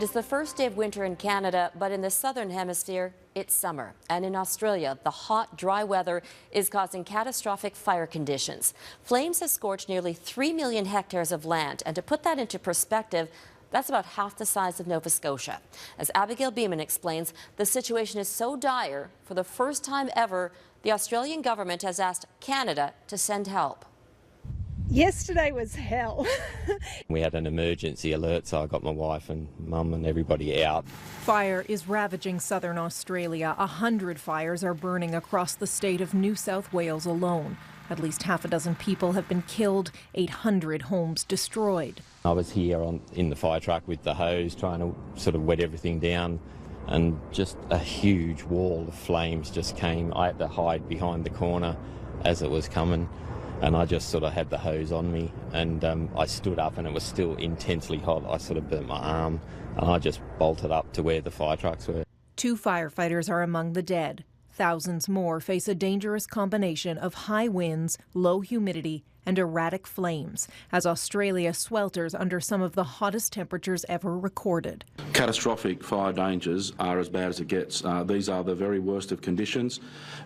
is the first day of winter in Canada, but in the southern hemisphere, it's summer. And in Australia, the hot, dry weather is causing catastrophic fire conditions. Flames have scorched nearly 3 million hectares of land. And to put that into perspective, that's about half the size of Nova Scotia. As Abigail Bimman explains, the situation is so dire, for the first time ever, the Australian government has asked Canada to send help. Yesterday was hell. We had an emergency alert, so I got my wife and mum and everybody out. Fire is ravaging southern Australia. 100 fires are burning across the state of New South Wales alone. At least half a dozen people have been killed, 800 homes destroyed. I was here in the fire truck with the hose trying to sort of wet everything down, and just a huge wall of flames just came. I had to hide behind the corner as it was coming. And I just sort of had the hose on me, and I stood up and it was still intensely hot. I sort of burnt my arm and I just bolted up to where the fire trucks were. 2 firefighters are among the dead. Thousands more face a dangerous combination of high winds, low humidity and erratic flames as Australia swelters under some of the hottest temperatures ever recorded. Catastrophic fire dangers are as bad as it gets. These are the very worst of conditions,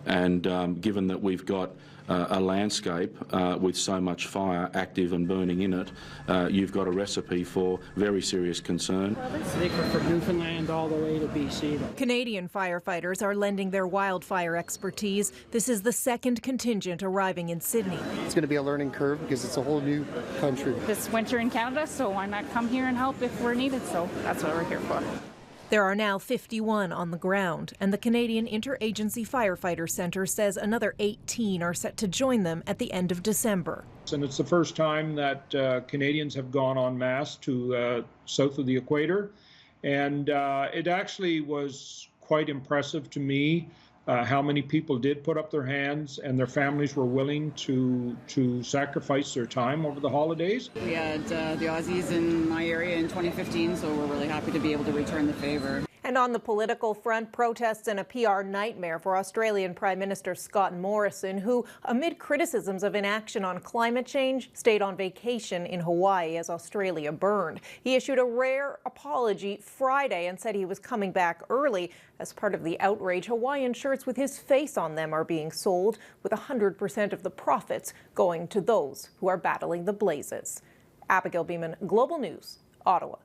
and given that we've got a landscape with so much fire active and burning in it, you've got a recipe for very serious concern. From Newfoundland all the way to BC. Canadian firefighters are lending their wildfire expertise. This is the second contingent arriving in Sydney. It's going to be a learning curve because it's a whole new country. It's winter in Canada, so why not come here and help if we're needed? So that's what we're here for. There are now 51 on the ground, and the Canadian Interagency Firefighter Centre says another 18 are set to join them at the end of December. And it's the first time that Canadians have gone en masse to south of the equator, and it actually was quite impressive to me how many people did put up their hands and their families were willing to sacrifice their time over the holidays. We had the Aussies in my area in 2015, so we're really happy to be able to return the favor. And on the political front, protests and a PR nightmare for Australian Prime Minister ScottMorrison, who, amid criticisms of inaction on climate change, stayed on vacation in Hawaii as Australia burned. He issued a rare apology Friday and said he was coming back early. As part of the outrage, Hawaiian shirts with his face on them are being sold, with 100% of the profits going to those who are battling the blazes. Abigail Bimman, Global News, Ottawa.